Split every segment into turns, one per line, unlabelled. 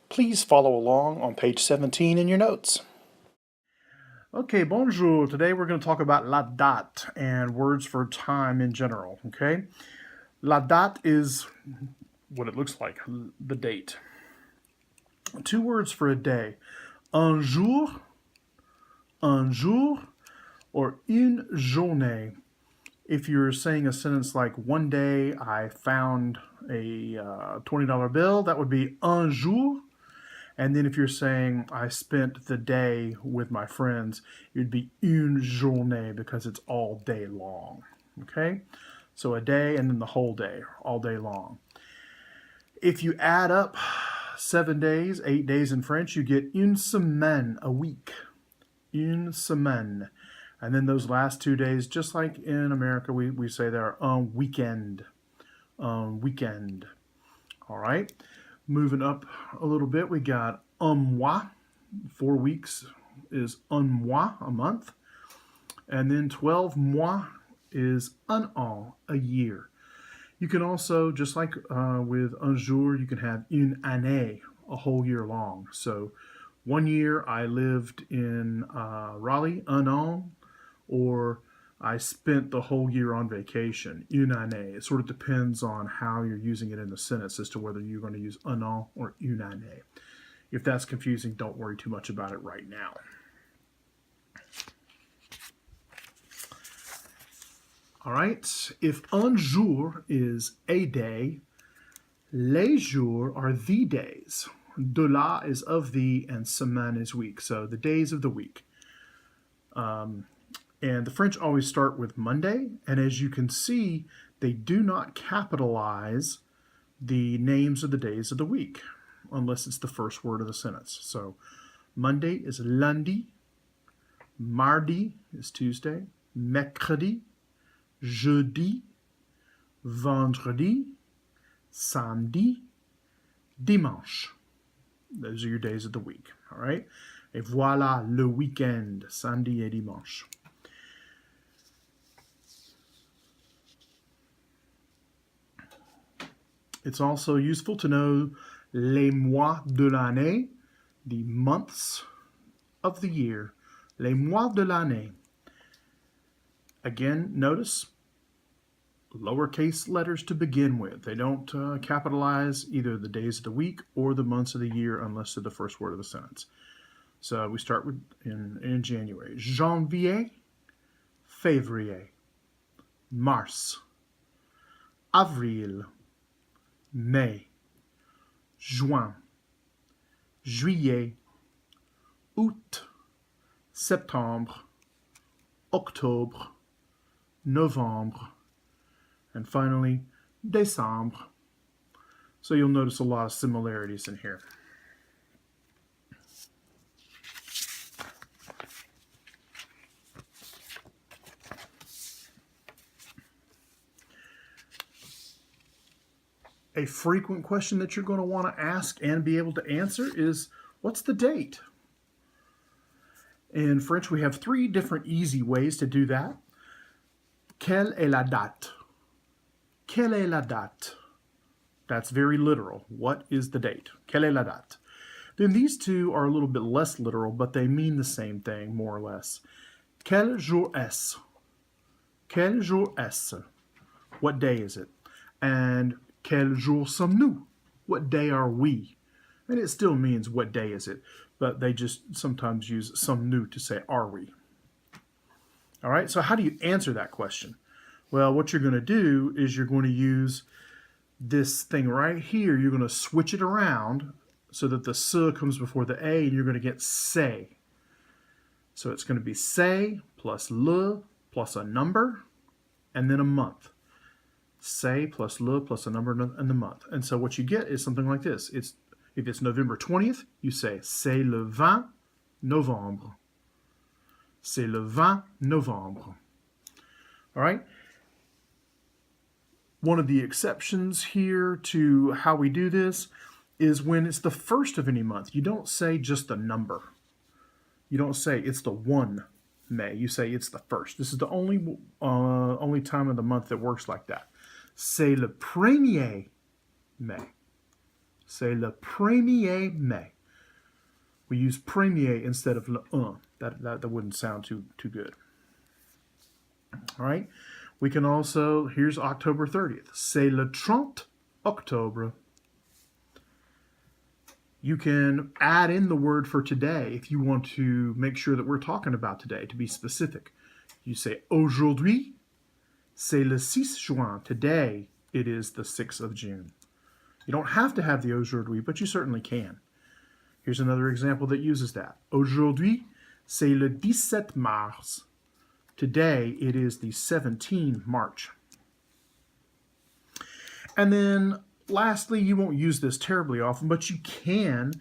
Please follow along on page 17 in your notes. Okay, bonjour. Today we're going to talk about la date and words for time in general, okay? La date is what it looks like, the date. Two words for a day. Un jour, or une journée. If you're saying a sentence like, one day I found a $20 bill, that would be un jour. And then if you're saying I spent the day with my friends, it would be une journée because it's all day long. Okay? So a day and then the whole day, all day long. If you add up 7 days, 8 days in French, you get une semaine, a week. Une semaine. And then those last 2 days, just like in America, we say they're un weekend. Weekend. All right. Moving up a little bit, we got un mois. 4 weeks is un mois, a month. And then 12 mois is un an, a year. You can also, just like with un jour, you can have une année, a whole year long. So 1 year I lived in Raleigh, un an, or I spent the whole year on vacation, une année. It sort of depends on how you're using it in the sentence as to whether you're going to use un an or une année. If that's confusing, don't worry too much about it right now. All right, if un jour is a day, les jours are the days. De la is of the, and semaine is week, so the days of the week. And the French always start with Monday, and as you can see, they do not capitalize the names of the days of the week, unless it's the first word of the sentence. So Monday is lundi, mardi is Tuesday, mercredi, jeudi, vendredi, samedi, dimanche. Those are your days of the week, all right? Et voilà le week-end, samedi et dimanche. It's also useful to know les mois de l'année, the months of the year. Les mois de l'année. Again, notice lowercase letters to begin with. They don't capitalize either the days of the week or the months of the year unless they're the first word of the sentence. So we start with in January. Janvier, février, mars, avril, mai, juin, juillet, août, septembre, octobre, novembre, and finally, décembre. So you'll notice a lot of similarities in here. A frequent question that you're going to want to ask and be able to answer is, what's the date? In French, we have 3 different easy ways to do that. Quelle est la date? Quelle est la date? That's very literal. What is the date? Quelle est la date? Then these 2 are a little bit less literal, but they mean the same thing, more or less. Quel jour est-ce? Quel jour est-ce? What day is it? And quel jour sommes-nous? What day are we? And it still means what day is it, but they just sometimes use sommes-nous to say are we. All right, so how do you answer that question? Well, what you're going to do is you're going to use this thing right here. You're going to switch it around so that the s comes before the a, and you're going to get say. So it's going to be say plus le plus a number and then a month. Say plus le plus a number and the month. And so what you get is something like this. If it's November 20th, you say c'est le 20 novembre. C'est le 20 novembre. All right? One of the exceptions here to how we do this is when it's the first of any month. You don't say just the number. You don't say it's the 1 May. You say it's the first. This is the only time of the month that works like that. C'est le 1er mai. C'est le 1er mai. We use premier instead of le un. That wouldn't sound too good. All right. We can also, here's October 30th. C'est le 30 octobre. You can add in the word for today if you want to make sure that we're talking about today, to be specific. You say aujourd'hui, c'est le 6 juin. Today, it is the 6th of June. You don't have to have the aujourd'hui, but you certainly can. Here's another example that uses that. Aujourd'hui, c'est le 17 mars. Today, it is the 17th March. And then lastly, you won't use this terribly often, but you can,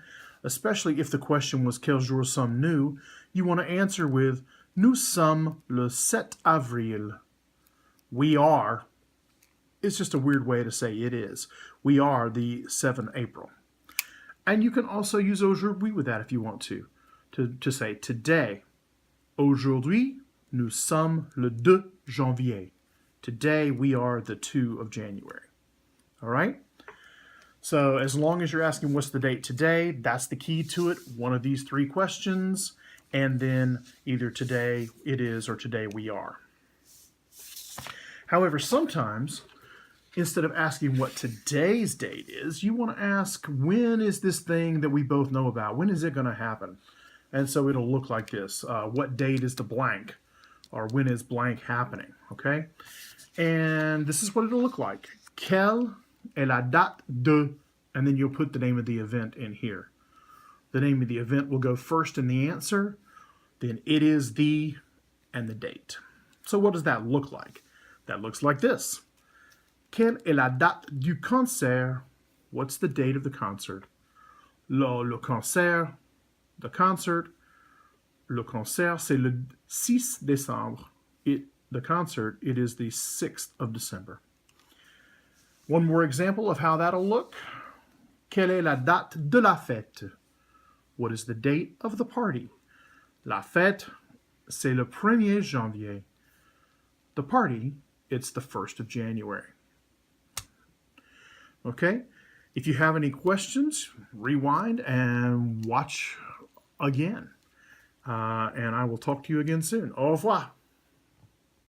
especially if the question was quel jour sommes-nous, you want to answer with nous sommes le 7 avril. We are. It's just a weird way to say it is. We are the 7th April. And you can also use aujourd'hui with that if you want to say today. Aujourd'hui, nous sommes le 2 janvier. Today, we are the 2 of January. All right? So as long as you're asking what's the date today, that's the key to it. One of these three questions, and then either today it is or today we are. However, sometimes, instead of asking what today's date is, you want to ask, when is this thing that we both know about? When is it going to happen? And so it'll look like this. What date is the blank? Or when is blank happening? Okay? And this is what it'll look like. Quelle est la date de, and then you'll put the name of the event in here. The name of the event will go first in the answer, then it is the, and the date. So what does that look like? That looks like this. Quelle est la date du concert? What's the date of the concert? Le concert, the concert. Le concert, c'est le 6 décembre. The concert, it is the 6th of December. One more example of how that'll look. Quelle est la date de la fête? What is the date of the party? La fête, c'est le 1er janvier. The party, it's the 1st of January. Okay? If you have any questions, rewind and watch again. And I will talk to you again soon. Au revoir.